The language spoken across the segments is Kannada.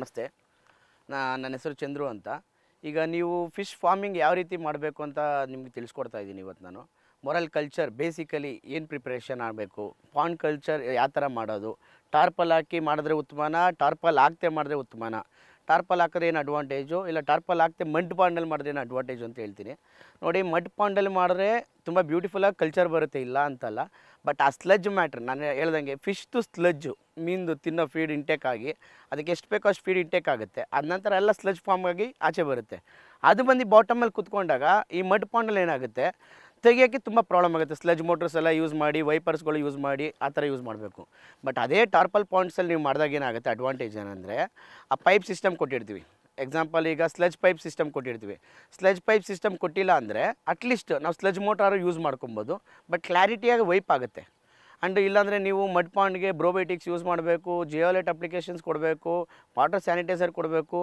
ನಮಸ್ತೆ. ನನ್ನ ಹೆಸರು ಚಂದ್ರು ಅಂತ. ಈಗ ನೀವು ಫಿಶ್ ಫಾರ್ಮಿಂಗ್ ಯಾವ ರೀತಿ ಮಾಡಬೇಕು ಅಂತ ನಿಮಗೆ ತಿಳಿಸ್ಕೊಡ್ತಾ ಇದ್ದೀನಿ ಇವತ್ತು ನಾನು. ಮೊರಲ್ ಕಲ್ಚರ್ ಬೇಸಿಕಲಿ ಏನು ಪ್ರಿಪ್ರೇಷನ್ ಆಗಬೇಕು, ಪಾಂಡ್ ಕಲ್ಚರ್ ಯಾವ ಥರ ಮಾಡೋದು, ಟಾರ್ಪಲ್ ಹಾಕಿ ಮಾಡಿದ್ರೆ ಉತ್ತಮನ, ಟಾರ್ಪಲ್ ಹಾಕ್ತೆ ಮಾಡಿದ್ರೆ ಉತ್ತಮನ, ಟಾರ್ಪಲ್ ಹಾಕಿದ್ರೆ ಏನು ಅಡ್ವಾಂಟೇಜು, ಇಲ್ಲ ಟಾರ್ಪಲ್ ಹಾಕ್ತೆ ಮಡ್ ಪಾಂಡಲ್ಲಿ ಮಾಡಿದ್ರೆ ಏನು ಅಡ್ವಾಂಟೇಜು ಅಂತ ಹೇಳ್ತೀನಿ. ನೋಡಿ, ಮಡ್ ಪಾಂಡಲ್ಲಿ ಮಾಡಿದ್ರೆ ತುಂಬ ಬ್ಯೂಟಿಫುಲ್ಲಾಗಿ ಕಲ್ಚರ್ ಬರುತ್ತೆ, ಇಲ್ಲ ಅಂತಲ್ಲ. ಬಟ್ ಆ ಸ್ಲಜ್ ಮ್ಯಾಟ್ರ್ ನಾನು ಹೇಳ್ದಂಗೆ ಫಿಶ್ದು ಸ್ಲಜ್ಜು ಮೀನ್ದು ತಿನ್ನೋ ಫೀಡ್ ಇಂಟೇಕ್ ಆಗಿ ಅದಕ್ಕೆ ಎಷ್ಟು ಬೇಕೋ ಅಷ್ಟು ಫೀಡ್ ಇಂಟೇಕ್ ಆಗುತ್ತೆ. ಅದ ನಂತರ ಎಲ್ಲ ಸ್ಲಜ್ ಫಾರ್ಮ್ ಆಗಿ ಆಚೆ ಬರುತ್ತೆ. ಅದು ಬಂದು ಬಾಟಮಲ್ಲಿ ಕುತ್ಕೊಂಡಾಗ ಈ ಮಡ್ ಪಾಂಡಲ್ಲಿ ಏನಾಗುತ್ತೆ, ತೆಗಿಯೋಕ್ಕೆ ತುಂಬ ಪ್ರಾಬ್ಲಮ್ ಆಗುತ್ತೆ. ಸ್ಲಜ್ ಮೋಟ್ರಸ್ ಎಲ್ಲ ಯೂಸ್ ಮಾಡಿ, ವೈಪರ್ಸ್ಗಳು ಯೂಸ್ ಮಾಡಿ ಆ ಥರ ಯೂಸ್ ಮಾಡಬೇಕು. ಬಟ್ ಅದೇ ಟಾರ್ಪಲ್ ಪಾಂಡ್ಸಲ್ಲಿ ನೀವು ಮಾಡಿದಾಗ ಏನಾಗುತ್ತೆ, ಅಡ್ವಾಂಟೇಜ್ ಏನಂದರೆ ಆ ಪೈಪ್ ಸಿಸ್ಟಮ್ ಕೊಟ್ಟಿರ್ತೀವಿ. ಎಕ್ಸಾಂಪಲ್, ಈಗ ಸ್ಲಜ್ ಪೈಪ್ ಸಿಸ್ಟಮ್ ಕೊಟ್ಟಿರ್ತೀವಿ. ಸ್ಲಜ್ ಪೈಪ್ ಸಿಸ್ಟಮ್ ಕೊಟ್ಟಿಲ್ಲ ಅಂದರೆ ಅಟ್ಲೀಸ್ಟ್ ನಾವು ಸ್ಲಜ್ ಮೋಟಾರು ಯೂಸ್ ಮಾಡ್ಕೊಬೋದು, ಬಟ್ ಕ್ಲಾರಿಟಿಯಾಗಿ ವೈಪ್ ಆಗುತ್ತೆ. ಆ್ಯಂಡ್ ಇಲ್ಲಾಂದರೆ ನೀವು ಮಡ್ ಪಾಂಡ್ಗೆ ಬ್ರೋಬಯೋಟಿಕ್ಸ್ ಯೂಸ್ ಮಾಡಬೇಕು, ಜಿಯೋಲೈಟ್ ಅಪ್ಲಿಕೇಶನ್ಸ್ ಕೊಡಬೇಕು, ವಾಟರ್ ಸ್ಯಾನಿಟೈಸರ್ ಕೊಡಬೇಕು.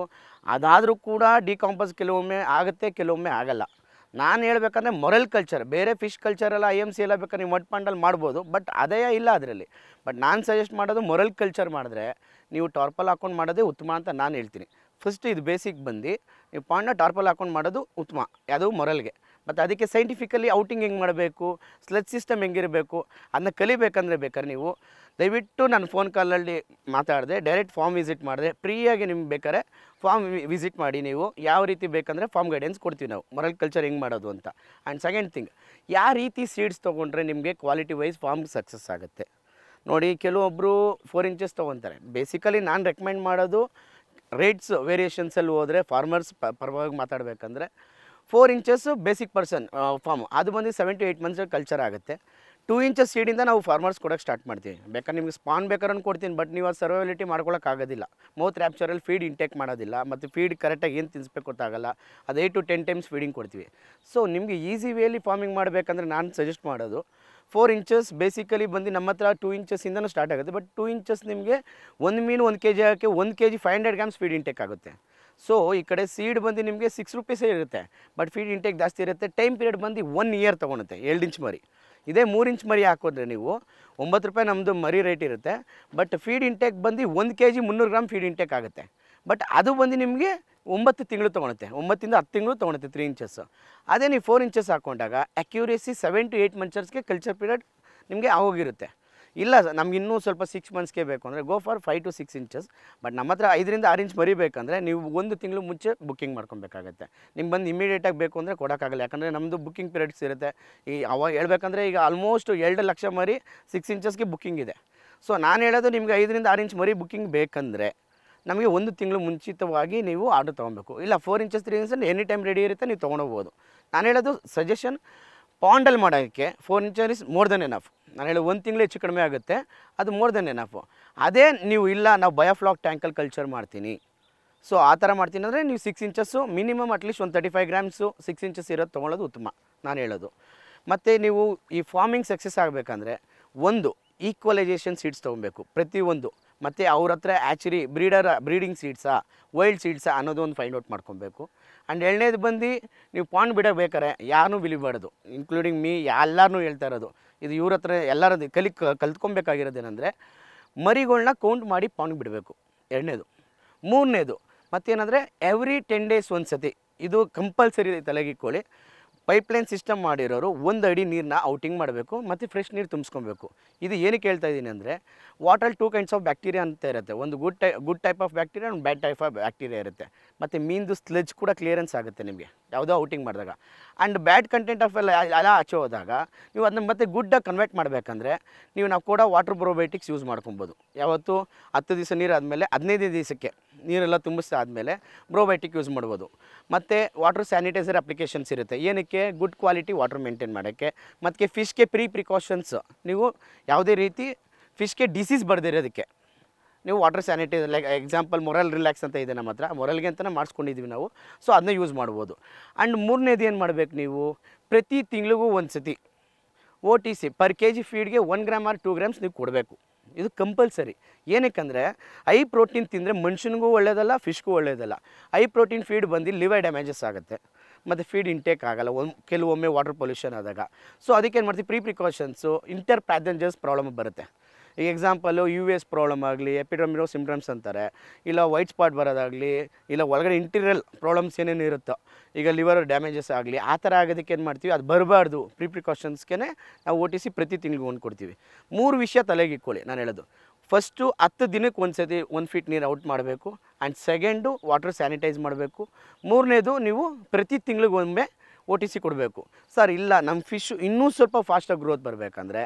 ಅದಾದರೂ ಕೂಡ ಡಿಕಾಂಪೋಸ್ ಕೆಲವೊಮ್ಮೆ ಆಗುತ್ತೆ, ಕೆಲವೊಮ್ಮೆ ಆಗಲ್ಲ. ನಾನು ಹೇಳ್ಬೇಕಂದ್ರೆ ಮೊರಲ್ ಕಲ್ಚರ್, ಬೇರೆ ಫಿಶ್ ಕಲ್ಚರೆಲ್ಲ IMC ಎಲ್ಲ ಬೇಕಾದ್ರೆ ನೀವು ಮಡ್ ಪಾಂಡಲ್ಲಿ ಮಾಡ್ಬೋದು, ಬಟ್ ಅದೇ ಇಲ್ಲ ಅದರಲ್ಲಿ. ಬಟ್ ನಾನು ಸಜೆಸ್ಟ್ ಮಾಡೋದು ಮೊರಲ್ ಕಲ್ಚರ್ ಮಾಡಿದ್ರೆ ನೀವು ಟಾರ್ಪಲ್ ಹಾಕ್ಕೊಂಡು ಮಾಡೋದೇ ಉತ್ತಮ ಅಂತ ನಾನು ಹೇಳ್ತೀನಿ. ಫಸ್ಟ್ ಇದು ಬೇಸಿಕ್ ಬಂದು ನೀವು ಪಾಂಡ್ನ ಟಾರ್ಪಲ್ ಹಾಕ್ಕೊಂಡು ಮಾಡೋದು ಉತ್ತಮ, ಅದು ಮೊರಲ್ಗೆ. ಮತ್ತು ಅದಕ್ಕೆ ಸೈಂಟಿಫಿಕಲಿ ಔಟಿಂಗ್ ಹೆಂಗೆ ಮಾಡಬೇಕು, ಸ್ಲಜ್ ಸಿಸ್ಟಮ್ ಹೆಂಗಿರಬೇಕು ಅದನ್ನ ಕಲಿಬೇಕಂದ್ರೆ ಬೇಕಾದ್ರೆ ನೀವು ದಯವಿಟ್ಟು ನನ್ನ ಫೋನ್ ಕಾಲಲ್ಲಿ ಮಾತಾಡಿದೆ, ಡೈರೆಕ್ಟ್ ಫಾರ್ಮ್ ವಿಸಿಟ್ ಮಾಡಿದೆ, ಫ್ರೀಯಾಗಿ ನಿಮ್ಗೆ ಬೇಕಾದ್ರೆ ಫಾರ್ಮ್ ವಿಸಿಟ್ ಮಾಡಿ. ನೀವು ಯಾವ ರೀತಿ ಬೇಕಂದರೆ ಫಾರ್ಮ್ ಗೈಡೆನ್ಸ್ ಕೊಡ್ತೀವಿ ನಾವು, ಮೊರಲ್ ಕಲ್ಚರ್ ಹೆಂಗೆ ಮಾಡೋದು ಅಂತ. ಆ್ಯಂಡ್ ಸೆಕೆಂಡ್ ಥಿಂಗ್, ಯಾವ ರೀತಿ ಸೀಡ್ಸ್ ತೊಗೊಂಡ್ರೆ ನಿಮಗೆ ಕ್ವಾಲಿಟಿ ವೈಸ್ ಫಾರ್ಮ್ ಸಕ್ಸಸ್ ಆಗುತ್ತೆ. ನೋಡಿ, ಕೆಲವೊಬ್ಬರು 4 ಇಂಚಸ್ ತೊಗೊತಾರೆ. ಬೇಸಿಕಲಿ ನಾನು ರೆಕಮೆಂಡ್ ಮಾಡೋದು ರೇಟ್ಸ್ ವೇರಿಯೇಷನ್ಸಲ್ಲಿ ಹೋದರೆ ಫಾರ್ಮರ್ಸ್ ಪರವಾಗಿ ಮಾತಾಡಬೇಕಂದ್ರೆ 4 ಇಂಚಸ್ಸು ಬೇಸಿಕ್ ಫಾರ್ಮ್, ಅದು ಬಂದು 7 to 8 ಮಂತ್ಸ್ ಕಲ್ಚರ್ ಆಗುತ್ತೆ. 2 ಇಂಚಸ್ ಸೀಡಿಂದ ನಾವು ಫಾರ್ಮರ್ಸ್ ಕೊಡೋಕ್ಕೆ ಸ್ಟಾರ್ಟ್ ಮಾಡ್ತೀವಿ. ಬೇಕಾದ್ರೆ ನಿಮಗೆ ಸ್ಪಾನ್ ಬೇಕಾದ್ರೆ ಕೊಡ್ತೀನಿ, ಬಟ್ ನೀವು ಅದು ಸರ್ವೈವಲಿಟಿ ಮಾಡ್ಕೊಳ್ಳೋಕ್ಕಾಗೋದಿಲ್ಲ. ಮೌತ್ ರ್ಯಾಪ್ಚರಲ್ಲಿ ಫೀಡ್ ಇಂಟೇಕ್ ಮಾಡೋದಿಲ್ಲ, ಮತ್ತು ಫೀಡ್ ಕರೆಕ್ಟಾಗಿ ಏನು ತಿನ್ನಿಸ್ಬೇಕು ಗೊತ್ತಾಗಲ್ಲ. ಅದು 8 to 10 ಟೈಮ್ಸ್ ಫೀಡಿಂಗ್ ಕೊಡ್ತೀವಿ. ಸೊ ನಿಮಗೆ ಈಸಿ ವೇಲಿ ಫಾರ್ಮಿಂಗ್ ಮಾಡಬೇಕಂದ್ರೆ ನಾನು ಸಜೆಸ್ಟ್ ಮಾಡೋದು 4 ಇಂಚಸ್. ಬೇಸಿಕಲಿ ಬಂದು ನಮ್ಮ ಹತ್ರ 2 ಇಂಚಸ್ಸಿಂದನೂ ಸ್ಟಾರ್ಟ್ ಆಗುತ್ತೆ. ಬಟ್ 2 ಇಂಚಸ್ ನಿಮಗೆ ಒಂದು ಮೀನು 1 kg ಹಾಕಿ 1 kg 500 ಗ್ರಾಮ್ಸ್ ಫೀಡ್ ಇಂಟೇಕ್ ಆಗುತ್ತೆ. ಸೊ ಈ ಕಡೆ ಸೀಡ್ ಬಂದು ನಿಮಗೆ 6 ರೂಪೀಸೇ ಇರುತ್ತೆ, ಬಟ್ ಫೀಡ್ ಇಂಟೇಕ್ ಜಾಸ್ತಿ ಇರುತ್ತೆ. ಟೈಮ್ ಪೀರಿಯಡ್ ಬಂದು 1 ಇಯರ್ ತೊಗೊಳುತ್ತೆ. 2 ಇಂಚ್ ಮರಿ. ಇದೇ 3 ಇಂಚ್ ಮರಿ ಹಾಕಿದ್ರೆ ನೀವು 9 ರೂಪಾಯಿ ನಮ್ಮದು ಮರಿ ರೇಟ್ ಇರುತ್ತೆ. ಬಟ್ ಫೀಡ್ ಇಂಟೇಕ್ ಬಂದು 1 kg 300 ಗ್ರಾಮ್ ಫೀಡ್ ಇಂಟೇಕ್ ಆಗುತ್ತೆ. ಬಟ್ ಅದು ಬಂದು ನಿಮಗೆ 9 ತಿಂಗಳು ತೊಗೊಳುತ್ತೆ, 9 ಇಂದ 10 ತಿಂಗಳು ತೊಗೊಳುತ್ತೆ 3 ಇಂಚಸ್. ಅದೇ ನೀವು 4 ಇಂಚಸ್ ಹಾಕ್ಕೊಂಡಾಗ ಅಕ್ಯುರೇಸಿ 7 to 8 ಮಂತ್ಸ್ಗೆ ಕಲ್ಚರ್ ಪೀರಿಯಡ್ ನಿಮಗೆ ಆಗೋಗಿರುತ್ತೆ. ಇಲ್ಲ ನಮ್ಗೆ ಇನ್ನೂ ಸ್ವಲ್ಪ 6 ಮಂತ್ಸ್ಗೆ ಬೇಕು ಅಂದರೆ go for 5 to 6 inches. But ನಮ್ಮ ಹತ್ರ 5 ರಿಂದ 6 ಇಂಚ್ ಮರಿಬೇಕಂದ್ರೆ ನೀವು 1 ತಿಂಗಳು ಮುಂಚೆ ಬುಕ್ಕಿಂಗ್ ಮಾಡ್ಕೊಬೇಕಾಗತ್ತೆ. ನಿಮ್ಗೆ ಬಂದು ಇಮಿಡಿಯೇಟಾಗಿ ಬೇಕು ಅಂದರೆ ಕೊಡೋಕ್ಕಾಗಲ್ಲ, ಯಾಕಂದರೆ ನಮ್ಮದು ಬುಕ್ಕಿಂಗ್ ಪೀರಿಯಡ್ಸ್ ಇರುತ್ತೆ. ಅವಾಗ ಹೇಳ್ಬೇಕಂದ್ರೆ ಈಗ ಆಲ್ಮೋಸ್ಟ್ 2 ಲಕ್ಷ ಮರಿ 6 ಇಂಚಸ್ಗೆ ಬುಕ್ಕಿಂಗ್ ಇದೆ. ಸೊ ನಾನು ಹೇಳೋದು ನಿಮಗೆ 5 ರಿಂದ 6 ಇಂಚ್ ಮರಿ ಬುಕ್ಕಿಂಗ್ ಬೇಕಂದರೆ ನಮಗೆ 1 ತಿಂಗಳು ಮುಂಚಿತವಾಗಿ ನೀವು ಆರ್ಡರ್ ತೊಗೊಬೇಕು. ಇಲ್ಲ 4 inches 3 inches any time ready ಇರುತ್ತೆ, ನೀವು ತೊಗೊಂಡೋಗ್ಬೋದು. ನಾನು ಹೇಳೋದು ಸಜೆಷನ್ ಪಾಂಡಲ್ಲಿ ಮಾಡೋಕ್ಕೆ 4 inches is more than enough. ನಾನು ಹೇಳೋ 1 ತಿಂಗಳು ಹೆಚ್ಚು ಕಡಿಮೆ ಆಗುತ್ತೆ, ಅದು ಮೋರ್ ದೆನ್ ಎನಫು. ಅದೇ ನೀವು ಇಲ್ಲ ನಾವು ಬಯೋಫ್ಲಾಕ್ ಟ್ಯಾಂಕಲ್ಲಿ ಕಲ್ಚರ್ ಮಾಡ್ತೀನಿ, ಸೊ ಆ ಥರ ಮಾಡ್ತೀನಿ ಅಂದರೆ ನೀವು 6 ಇಂಚಸ್ಸು ಮಿನಿಮಮ್ ಅಟ್ಲೀಸ್ಟ್ ಒಂದು 35 ಗ್ರಾಮ್ಸು 6 ಇಂಚಸ್ ಇರೋದು ತೊಗೊಳ್ಳೋದು ಉತ್ತಮ ನಾನು ಹೇಳೋದು. ಮತ್ತು ನೀವು ಈ ಫಾರ್ಮಿಂಗ್ ಸಕ್ಸಸ್ ಆಗಬೇಕಂದ್ರೆ ಒಂದು ಈಕ್ವಲೈಜೇಷನ್ ಸೀಡ್ಸ್ ತೊಗೊಬೇಕು ಪ್ರತಿಯೊಂದು. ಮತ್ತು ಅವ್ರ ಹತ್ರ ಆ್ಯಕ್ಚುಲಿ ಬ್ರೀಡಿಂಗ್ ಸೀಡ್ಸಾ ವೈಲ್ಡ್ ಸೀಡ್ಸಾ ಅನ್ನೋದು ಒಂದು ಫೈಂಡ್ ಔಟ್ ಮಾಡ್ಕೊಬೇಕು. ಆ್ಯಂಡ್ ಎರಡನೇದು ಬಂದು ನೀವು ಪಾಂಡ್ ಬಿಡಬೇಕಾರೆ ಯಾರನ್ನೂ ಬಿಲಿಬಾರ್ದು, ಇನ್ಕ್ಲೂಡಿಂಗ್ ಮೀ, ಎಲ್ಲರೂ ಹೇಳ್ತಾ ಇರೋದು ಇದು. ಇವ್ರ ಹತ್ರ ಎಲ್ಲರದ್ದು ಕಲ್ತ್ಕೊಬೇಕಾಗಿರೋದೇನೆಂದರೆ ಮರಿಗಳ್ನ ಕೌಂಟ್ ಮಾಡಿ ಪಾಂಡ್ ಬಿಡಬೇಕು, ಎರಡನೇದು. ಮೂರನೇದು ಮತ್ತೇನೆಂದರೆ ಎವ್ರಿ 10 days ಒಂದು ಸತಿ ಇದು ಕಂಪಲ್ಸರಿ ತಲೆಗಿಕ್ಕೊಳ್ಳಿ. ಪೈಪ್ಲೈನ್ ಸಿಸ್ಟಮ್ ಮಾಡಿರೋರು 1 ಅಡಿ ನೀರನ್ನ ಔಟಿಂಗ್ ಮಾಡಬೇಕು ಮತ್ತು ಫ್ರೆಶ್ ನೀರು ತುಂಬಿಸ್ಕೊಬೇಕು. ಇದು ಏನಕ್ಕೆ ಹೇಳ್ತಾ ಇದ್ದೀನಿ ಅಂದರೆ ವಾಟರ್ 2 kinds ಆಫ್ ಬ್ಯಾಕ್ಟೀರಿಯಾ ಅಂತ ಇರುತ್ತೆ. ಒಂದು ಗುಡ್ ಟೈಪ್ ಆಫ್ ಬ್ಯಾಕ್ಟೀರಿಯಾ, ಒಂದು ಬ್ಯಾಡ್ ಟೈಪ್ ಆಫ್ ಬ್ಯಾಕ್ಟೀರಿಯಾ ಇರುತ್ತೆ. ಮತ್ತು ಮೀನ್ದು ಸ್ಲೆಜ್ ಕೂಡ ಕ್ಲಿಯರೆನ್ಸ್ ಆಗುತ್ತೆ ನಿಮಗೆ ಯಾವುದೋ ಔಟಿಂಗ್ ಮಾಡಿದಾಗ. ಆ್ಯಂಡ್ ಬ್ಯಾಡ್ ಕಂಟೆಂಟ್ ಆಫ್ ಎಲ್ಲ ಆಚೆ ಹೋದಾಗ ನೀವು ಅದನ್ನ ಮತ್ತೆ ಗುಡ್ಡಾಗಿ ಕನ್ವರ್ಟ್ ಮಾಡಬೇಕಂದ್ರೆ ನಾವು ಕೂಡ ವಾಟರ್ ಬ್ರೋಬಯೋಟಿಕ್ಸ್ ಯೂಸ್ ಮಾಡ್ಕೊಬೋದು. ಯಾವತ್ತು 10 ದಿವಸ ನೀರು ಆದಮೇಲೆ 15 ದಿವಸಕ್ಕೆ ನೀರೆಲ್ಲ ತುಂಬಿಸ್ತಾ ಆದಮೇಲೆ ಬ್ರೋಬಯೋಟಿಕ್ ಯೂಸ್ ಮಾಡ್ಬೋದು. ಮತ್ತು ವಾಟರ್ ಸ್ಯಾನಿಟೈಸರ್ ಅಪ್ಲಿಕೇಶನ್ಸ್ ಇರುತ್ತೆ. ಏನಕ್ಕೆ? ಗುಡ್ ಕ್ವಾಲಿಟಿ ವಾಟರ್ ಮೇಂಟೈನ್ ಮಾಡೋಕ್ಕೆ. ಮತ್ತು ಫಿಶ್ಗೆ ಪ್ರಿಕಾಷನ್ಸ್, ನೀವು ಯಾವುದೇ ರೀತಿ ಫಿಶ್ಗೆ ಡಿಸೀಸ್ ಬರ್ದಿರೋದಕ್ಕೆ ನೀವು water sanitiser, like example moral relax ಅಂತ ಇದೆ ನಮ್ಮ ಹತ್ರ, ಮೊರಲ್ಗೆ ಅಂತಲೇ ಮಾಡಿಸ್ಕೊಂಡಿದ್ದೀವಿ ನಾವು. ಸೊ ಅದನ್ನ ಯೂಸ್ ಮಾಡ್ಬೋದು. ಆ್ಯಂಡ್ ಮೂರನೇದು ಏನು ಮಾಡಬೇಕು, ನೀವು ಪ್ರತಿ ತಿಂಗಳಿಗೂ ಒಂದು ಸತಿ OTC ಪರ್ kg ಫೀಡ್ಗೆ 1 ಗ್ರಾಮ್ ಆರ್ 2 ಗ್ರಾಮ್ಸ್ ನೀವು ಕೊಡಬೇಕು. ಇದು ಕಂಪಲ್ಸರಿ. ಏನಕ್ಕಂದರೆ ಹೈ ಪ್ರೋಟೀನ್ ತಿಂದರೆ ಮನುಷ್ಯನಿಗೂ ಒಳ್ಳೆಯದಲ್ಲ, ಫಿಶ್ಗೂ ಒಳ್ಳೆಯದಲ್ಲ. ಹೈ ಪ್ರೋಟೀನ್ ಫೀಡ್ ಬಂದು ಲಿವರ್ ಡ್ಯಾಮೇಜಸ್ ಆಗುತ್ತೆ ಮತ್ತು ಫೀಡ್ ಇಂಟೇಕ್ ಆಗಲ್ಲ ಕೆಲವೊಮ್ಮೆ ವಾಟರ್ ಪೊಲ್ಯೂಷನ್ ಆದಾಗ. ಸೊ ಅದಕ್ಕೇನು ಮಾಡ್ತೀವಿ, ಪ್ರಿಕಾಷನ್ಸು, ಇಂಟರ್ ಪ್ಯಾಸೆಂಜರ್ಸ್ ಪ್ರಾಬ್ಲಮ್ ಬರುತ್ತೆ. ಈಗ ಎಕ್ಸಾಂಪಲು US ಪ್ರಾಬ್ಲಮ್ ಆಗಲಿ, ಎಪಿಡರ್ಮಿರೋ ಸಿಂಪ್ಟಮ್ಸ್ ಅಂತಾರೆ, ಇಲ್ಲ ವೈಟ್ ಸ್ಪಾಟ್ ಬರೋದಾಗಲಿ, ಇಲ್ಲ ಒಳಗಡೆ ಇಂಟೀರಿಯಲ್ ಪ್ರಾಬ್ಲಮ್ಸ್ ಏನೇನು ಇರುತ್ತೋ, ಈಗ ಲಿವರ್ ಡ್ಯಾಮೇಜಸ್ ಆಗಲಿ, ಆ ಥರ ಆಗೋದಕ್ಕೆ ಏನು ಮಾಡ್ತೀವಿ, ಅದು ಬರಬಾರ್ದು ಪ್ರಿಕಾಷನ್ಸ್ಗೆ ನಾವು OTC ಪ್ರತಿ ತಿಂಗಳಿಗೆ ಒಂದು ಕೊಡ್ತೀವಿ. 3 ವಿಷಯ ತಲೆಗೆ ಇಟ್ಕೊಳ್ಳಿ ನಾನು ಹೇಳೋದು. ಫಸ್ಟು 10 ದಿನಕ್ಕೆ ಒಂದು ಸತಿ 1 ಫೀಟ್ ನೀರು ಔಟ್ ಮಾಡಬೇಕು. ಆ್ಯಂಡ್ ಸೆಕೆಂಡು ವಾಟರ್ ಸ್ಯಾನಿಟೈಸ್ ಮಾಡಬೇಕು. 3ನೇದು ನೀವು ಪ್ರತಿ ತಿಂಗಳಿಗೊಮ್ಮೆ OTC ಕೊಡಬೇಕು. ಸರ್ ಇಲ್ಲ ನಮ್ಮ ಫಿಶು ಇನ್ನೂ ಸ್ವಲ್ಪ ಫಾಸ್ಟಾಗಿ ಗ್ರೋತ್ ಬರಬೇಕಂದ್ರೆ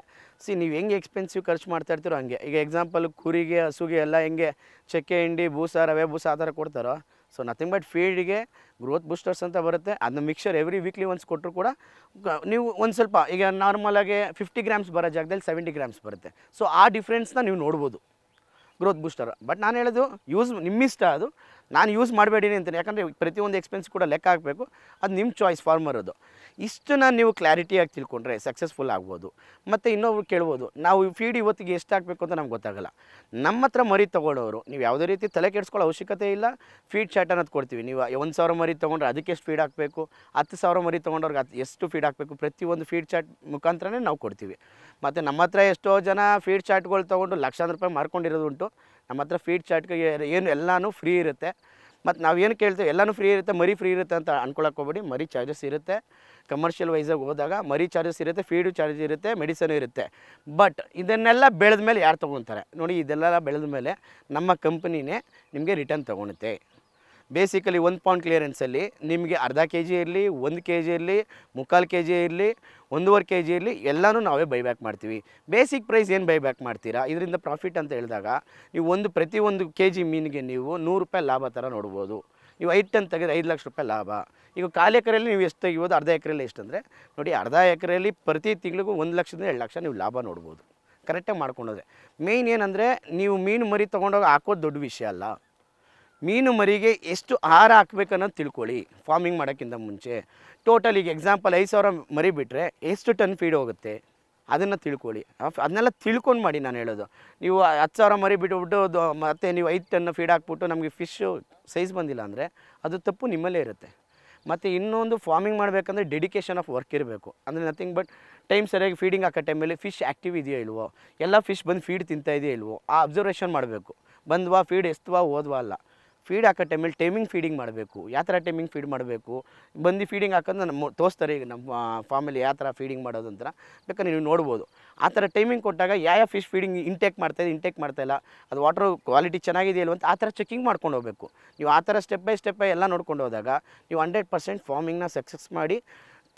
ನೀವು ಹೆಂಗೆ ಎಕ್ಸ್ಪೆನ್ಸಿವ್ ಖರ್ಚು ಮಾಡ್ತಾ ಇರ್ತೀರೋ ಹಂಗೆ. ಈಗ ಎಕ್ಸಾಂಪಲ್ ಕುರಿಗೆ, ಹಸುಗೆ ಎಲ್ಲ ಹೆಂಗೆ ಚಕ್ಕೆ ಹಿಂಡಿ, ಬೂಸ, ರವೆ ಬೂಸ ಆ ಥರ ಕೊಡ್ತಾರೋ, ಸೊ ನಥಿಂಗ್ ಬಟ್ ಫೀಡಿಗೆ ಗ್ರೋತ್ ಬೂಸ್ಟರ್ಸ್ ಅಂತ ಬರುತ್ತೆ. ಅದನ್ನ ಮಿಕ್ಸರ್ ಎವ್ರಿ ವೀಕ್ಲಿ ಒನ್ಸ್ ಕೊಟ್ಟರು ಕೂಡ ನೀವು ಒಂದು ಸ್ವಲ್ಪ, ಈಗ ನಾರ್ಮಲಾಗಿ 50 ಗ್ರಾಮ್ಸ್ ಬರೋ ಜಾಗದಲ್ಲಿ 70 ಗ್ರಾಮ್ಸ್ ಬರುತ್ತೆ. ಸೊ ಆ ಡಿಫ್ರೆನ್ಸ್ನ ನೀವು ನೋಡ್ಬೋದು ಗ್ರೋತ್ ಬೂಸ್ಟರ್. ಬಟ್ ನಾನು ಹೇಳೋದು ನಿಮ್ಮಿಷ್ಟ, ಅದು ನಾನು ಯೂಸ್ ಮಾಡಬೇಡಿನಿ ಅಂತೀನಿ. ಯಾಕಂದರೆ ಪ್ರತಿಯೊಂದು ಎಕ್ಸ್ಪೆನ್ಸ್ ಕೂಡ ಲೆಕ್ಕ ಹಾಕಬೇಕು, ಅದು ನಿಮ್ಮ ಚಾಯ್ಸ್ ಫಾರ್ಮರದು. ಇಷ್ಟನ್ನ ನೀವು ಕ್ಲಾರಿಟಿಯಾಗಿ ತಿಳ್ಕೊಂಡ್ರೆ ಸಕ್ಸಸ್ಫುಲ್ ಆಗ್ಬೋದು. ಮತ್ತು ಇನ್ನೊಬ್ರು ಕೇಳ್ಬೋದು, ನಾವು ಫೀಡ್ ಇವತ್ತಿಗೆ ಎಷ್ಟು ಹಾಕಬೇಕು ಅಂತ ನಮ್ಗೆ ಗೊತ್ತಾಗಲ್ಲ. ನಮ್ಮ ಹತ್ರ ಮರಿ ತೊಗೊಳ್ಳೋರು ನೀವು ಯಾವುದೇ ರೀತಿ ತಲೆ ಕೆಡಿಸ್ಕೊಳ್ಳೋ ಅವಶ್ಯಕತೆ ಇಲ್ಲ. ಫೀಡ್ ಚಾಟ್ ಅನ್ನೋದು ಕೊಡ್ತೀವಿ. ನೀವು 1,000 ಮರಿ ತೊಗೊಂಡ್ರೆ ಅದಕ್ಕೆ ಎಷ್ಟು ಫೀಡ್ ಹಾಕಬೇಕು, 10,000 ಮರಿ ತೊಗೊಂಡವ್ರಿಗೆ ಎಷ್ಟು ಫೀಡ್ ಹಾಕಬೇಕು, ಪ್ರತಿಯೊಂದು ಫೀಡ್ ಚಾಟ್ ಮುಖಾಂತರನೇ ನಾವು ಕೊಡ್ತೀವಿ. ಮತ್ತು ನಮ್ಮ ಹತ್ರ ಎಷ್ಟೋ ಜನ ಫೀಡ್ ಚಾಟ್ಗಳು ತೊಗೊಂಡು ಲಕ್ಷಾಂತರ ರೂಪಾಯಿ ಮಾರ್ಕೊಂಡಿರೋದು ಉಂಟು. ನಮ್ಮ ಹತ್ರ ಫೀಡ್ ಚಾಟ್ಗೆ ಏನು ಎಲ್ಲನೂ ಫ್ರೀ ಇರುತ್ತೆ. ಮತ್ತು ನಾವೇನು ಕೇಳ್ತೀವಿ ಎಲ್ಲನೂ ಫ್ರೀ ಇರುತ್ತೆ, ಮರಿ ಫ್ರೀ ಇರುತ್ತೆ ಅಂತ ಅನ್ಕೊಳಕ್ಕೆ ಹೋಗ್ಬೇಡಿ. ಮರಿ ಚಾರ್ಜಸ್ ಇರುತ್ತೆ. ಕಮರ್ಷಿಯಲ್ ವೈಸಾಗಿ ಹೋದಾಗ ಮರಿ ಚಾರ್ಜಸ್ ಇರುತ್ತೆ, ಫೀಡು ಚಾರ್ಜ್ ಇರುತ್ತೆ, ಮೆಡಿಸನು ಇರುತ್ತೆ. ಬಟ್ ಇದನ್ನೆಲ್ಲ ಬೆಳೆದ ಮೇಲೆ ಯಾರು ತೊಗೊತಾರೆ ನೋಡಿ, ಇದೆಲ್ಲ ಬೆಳೆದ ಮೇಲೆ ನಮ್ಮ ಕಂಪ್ನಿನೇ ನಿಮಗೆ ರಿಟರ್ನ್ ತೊಗೊಳುತ್ತೆ. ಬೇಸಿಕಲಿ 1 ಪೌಂಡ್ ಕ್ಲಿಯರೆನ್ಸಲ್ಲಿ ನಿಮಗೆ ಅರ್ಧ kg ಇರಲಿ, 1 kg ಇರಲಿ, 3/4 kg ಇರಲಿ, 1.5 kg ಇರಲಿ, ಎಲ್ಲನೂ ನಾವೇ ಬೈಬ್ಯಾಕ್ ಮಾಡ್ತೀವಿ. ಬೇಸಿಕ್ ಪ್ರೈಸ್ ಏನು ಬೈಬ್ಯಾಕ್ ಮಾಡ್ತೀರಾ, ಇದರಿಂದ ಪ್ರಾಫಿಟ್ ಅಂತ ಹೇಳಿದಾಗ ನೀವು ಪ್ರತಿ 1 kg ಮೀನಿಗೆ ನೀವು 100 ರೂಪಾಯಿ ಲಾಭ ಥರ ನೋಡ್ಬೋದು. ನೀವು 5 ಟನ್ ತೆಗೆದ್ರೆ 5 ಲಕ್ಷ ರೂಪಾಯಿ ಲಾಭ. ಈಗ 1/4 ಎಕರೆಯಲ್ಲಿ ನೀವು ಎಷ್ಟು ತೆಗಿಬೋದು, ಅರ್ಧ ಎಕರೆಯಲ್ಲಿ ಎಷ್ಟಂದರೆ ನೋಡಿ, ಅರ್ಧ ಎಕರೆಯಲ್ಲಿ ಪ್ರತಿ ತಿಂಗಳಿಗೂ 1 ಲಕ್ಷದಿಂದ 2 ಲಕ್ಷ ನೀವು ಲಾಭ ನೋಡ್ಬೋದು ಕರೆಕ್ಟಾಗಿ ಮಾಡ್ಕೊಂಡೋದ್ರೆ. ಮೇಯ್ನ್ ಏನಂದರೆ ನೀವು ಮೀನು ಮರಿ ತೊಗೊಂಡೋಗಿ ಹಾಕೋದು ದೊಡ್ಡ ವಿಷಯ ಅಲ್ಲ. ಮೀನು ಮರಿಗೆ ಎಷ್ಟು ಆಹಾರ ಹಾಕ್ಬೇಕನ್ನೋದು ತಿಳ್ಕೊಳ್ಳಿ ಫಾರ್ಮಿಂಗ್ ಮಾಡೋಕ್ಕಿಂತ ಮುಂಚೆ. ಟೋಟಲ್ ಈಗ ಎಕ್ಸಾಂಪಲ್ 5,000 ಮರಿ ಬಿಟ್ಟರೆ ಎಷ್ಟು ಟನ್ ಫೀಡ್ ಹೋಗುತ್ತೆ ಅದನ್ನು ತಿಳ್ಕೊಳ್ಳಿ. ಅದನ್ನೆಲ್ಲ ತಿಳ್ಕೊಂಡು ಮಾಡಿ ನಾನು ಹೇಳೋದು. ನೀವು 10,000 ಮರಿ ಬಿಟ್ಟುಬಿಟ್ಟು ಮತ್ತು ನೀವು 5 ಟನ್ ಫೀಡ್ ಹಾಕ್ಬಿಟ್ಟು ನಮಗೆ ಫಿಶ್ಶು ಸೈಜ್ ಬಂದಿಲ್ಲ ಅಂದರೆ ಅದು ತಪ್ಪು ನಿಮ್ಮಲ್ಲೇ ಇರುತ್ತೆ. ಮತ್ತು ಇನ್ನೊಂದು ಫಾರ್ಮಿಂಗ್ ಮಾಡಬೇಕಂದ್ರೆ ಡೆಡಿಕೇಶನ್ ಆಫ್ ವರ್ಕ್ ಇರಬೇಕು. ಅಂದರೆ ನಥಿಂಗ್ ಬಟ್ ಟೈಮ್ ಸರಿಯಾಗಿ ಫೀಡಿಂಗ್ ಹಾಕೋ ಟೈಮಲ್ಲಿ ಫಿಶ್ ಆ್ಯಕ್ಟಿವ್ ಇದೆಯೋ ಇಲ್ವೋ, ಎಲ್ಲ ಫಿಶ್ ಬಂದು ಫೀಡ್ ತಿಂತಾ ಇದೆಯೋ ಇಲ್ವೋ ಆ ಅಬ್ಸರ್ವೇಷನ್ ಮಾಡಬೇಕು. ಬಂದ್ವಾ ಫೀಡ್ ಎಸ್ತವಾ ಹೋದ್ವಾ ಅಲ್ಲ. ಫೀಡ್ ಹಾಕೋ ಟೈಮಲ್ಲಿ ಟೈಮಿಂಗ್ ಫೀಡಿಂಗ್ ಮಾಡಬೇಕು. ಯಾವ ಥರ ಟೈಮಿಂಗ್ ಫೀಡ್ ಮಾಡಬೇಕು, ಬಂದು ಫೀಡಿಂಗ್ ಹಾಕೋದು ನಮ್ಮ ತೋರಿಸ್ತಾರೆ. ಈಗ ನಮ್ಮ ಫಾರ್ಮಲ್ಲಿ ಯಾವ ಥರ ಫೀಡಿಂಗ್ ಮಾಡೋದು ಅಂತ ಬೇಕಾದ್ರೆ ನೀವು ನೋಡ್ಬೋದು. ಆ ಥರ ಟೈಮಿಂಗ್ ಕೊಟ್ಟಾಗ ಯಾವ ಫಿಶ್ ಫೀಡಿಂಗ್ ಇಂಟೇಕ್ ಮಾಡ್ತಾಯಿಲ್ಲ, ಅದು ವಾಟರ್ ಕ್ವಾಲಿಟಿ ಚೆನ್ನಾಗಿದೆಯಲ್ವ ಅಂತ ಆ ಥರ ಚೆಕಿಂಗ್ ಮಾಡ್ಕೊಂಡು ಹೋಗಬೇಕು. ನೀವು ಆ ಥರ ಸ್ಟೆಪ್ ಬೈ ಎಲ್ಲ ನೋಡ್ಕೊಂಡು ಹೋದಾಗ ನೀವು 100% ಫಾರ್ಮಿಂಗ್ನ ಸಕ್ಸಸ್ ಮಾಡಿ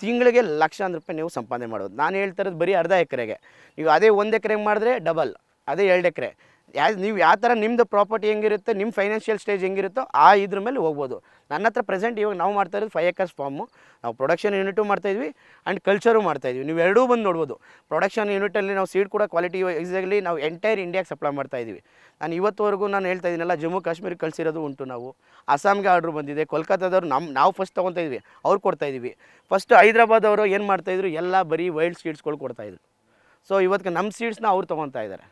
ತಿಂಗಳಿಗೆ ಲಕ್ಷಾಂತರ ರೂಪಾಯಿ ನೀವು ಸಂಪಾದನೆ ಮಾಡೋದು. ನಾನು ಹೇಳ್ತಾ ಇರೋದು ಬರೀ ಅರ್ಧ ಎಕರೆಗೆ. ನೀವು ಅದೇ 1 ಎಕರೆಗೆ ಮಾಡಿದ್ರೆ ಡಬಲ್, ಅದೇ 2 ಎಕರೆ. ನೀವು ಯಾವ ಥರ ನಿಮ್ಮದು ಪ್ರಾಪರ್ಟಿ ಹೆಂಗಿರುತ್ತೆ, ನಿಮ್ಮ ಫೈನಾನ್ಷಿಯಲ್ ಸ್ಟೇಜ್ ಹೆಂಗಿರುತ್ತೋ ಆ ಇದ್ರ ಮೇಲೆ ಹೋಗ್ಬೋದು. ನನ್ನ ಹತ್ರ ಪ್ರೆಸೆಂಟ್ ಇವಾಗ ನಾವು ಮಾಡ್ತಾ ಇರೋದು 5 ಎಕರ್ಸ್ ಫಾರ್ಮು. ನಾವು ಪ್ರೊಡಕ್ಷನ್ ಯೂನಿಟು ಮಾಡ್ತಾಯಿದ್ವಿ ಆ್ಯಂಡ್ ಕಲ್ಚರು ಮಾಡ್ತಾಯಿದ್ವಿ. ನೀವು ಎರಡೂ ಬಂದು ನೋಡ್ಬೋದು. ಪ್ರೊಡಕ್ಷನ್ ಯೂನಿಟಲ್ಲಿ ನಾವು ಸೀಡ್ ಕೂಡ ಕ್ವಾಲಿಟಿ ವೈಸಾಗಲಿ ನಾವು ಎಂಟೈರ್ ಇಂಡಿಯಾಗೆ ಸಪ್ಲೈ ಮಾಡ್ತಾಯಿದ್ವಿ. ನಾನು ಇವತ್ತುವರೆಗೂ ನಾನು ಹೇಳ್ತಾ ಇದ್ದೀನಲ್ಲ, ಜಮ್ಮು ಕಾಶ್ಮೀರಿಗೆ ಕಳಿಸಿರೋದು ಉಂಟು. ನಾವು ಅಸ್ಸಾಂಗೆ ಆರ್ಡ್ರ್ ಬಂದಿದೆ, ಕೋಲ್ಕತ್ತಾದವ್ರು ನಾವು ಫಸ್ಟ್ ತೊಗೊತಾಯಿದ್ವಿ, ಅವ್ರು ಕೊಡ್ತಾಯಿದ್ವಿ. ಫಸ್ಟ್ ಹೈದ್ರಾಬಾದ್ ಅವರು ಏನು ಮಾಡ್ತಾಯಿದ್ರು, ಎಲ್ಲ ಬರೀ ವೈಲ್ಡ್ ಸೀಡ್ಸ್ಗಳು ಕೊಡ್ತಾಯಿದ್ರು. ಸೊ ಇವತ್ತಿಗೆ ನಮ್ಮ ಸೀಡ್ಸ್ನ ಅವ್ರು ತೊಗೊತಾ ಇದ್ದಾರೆ.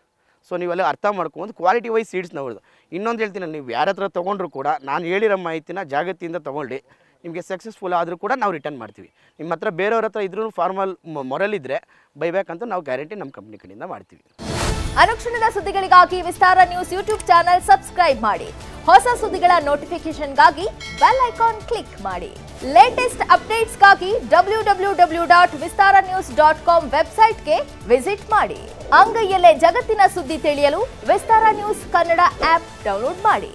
ಸೊ ನೀವೆಲ್ಲ ಅರ್ಥ ಮಾಡ್ಕೊಂಡು ಕ್ವಾಲಿಟಿ ವೈಸ್ ಸೀಡ್ಸ್ನ ಅವ್ರದ್ದು. ಇನ್ನೊಂದು ಹೇಳ್ತೀನಿ, ನೀವು ಯಾರ ಹತ್ರ ತೊಗೊಂಡ್ರು ಕೂಡ ನಾನು ಹೇಳಿರೋ ಮಾಹಿತಿನ ಜಾಗೃತಿಯಿಂದ ತೊಗೊಳ್ಳಿ. ನಿಮಗೆ ಸಕ್ಸಸ್ಫುಲ್ ಆದರೂ ಕೂಡ ನಾವು ರಿಟರ್ನ್ ಮಾಡ್ತೀವಿ. ನಿಮ್ಮ ಹತ್ರ ಬೇರೆಯವ್ರ ಹತ್ರ ಇದ್ರೂ ಫಾರ್ಮಲ್ ಮೊರಲ್ ಇದ್ದರೆ ಬೈಬ್ಯಾಕ್ ಅಂತ ನಾವು ಗ್ಯಾರಂಟಿ ನಮ್ಮ ಕಂಪ್ನಿ ಕಡೆಯಿಂದ ಮಾಡ್ತೀವಿ. ಅನುಕ್ಷಣದ ಸುದ್ದಿಗಳಿಗಾಗಿ ವಿಸ್ತಾರ ನ್ಯೂಸ್ ಯೂಟ್ಯೂಬ್ ಚಾನೆಲ್ ಸಬ್ಸ್ಕ್ರೈಬ್ ಮಾಡಿ. ಹೊಸ ಸುದ್ದಿಗಳ ನೋಟಿಫಿಕೇಶನ್ಗಾಗಿ ಬೆಲ್ ಐಕಾನ್ ಕ್ಲಿಕ್ ಮಾಡಿ. ಲೇಟೆಸ್ಟ್ ಅಪ್ಡೇಟ್ಸ್ಗಾಗಿ www.vistaranews.com ವೆಬ್ಸೈಟ್ಗೆ ವಿಸಿಟ್ ಮಾಡಿ. ಅಂಗೈಯಲ್ಲೇ ಜಗತ್ತಿನ ಸುದ್ದಿ ತಿಳಿಯಲು ವಿಸ್ತಾರ ನ್ಯೂಸ್ ಕನ್ನಡ ಆಪ್ ಡೌನ್ಲೋಡ್ ಮಾಡಿ.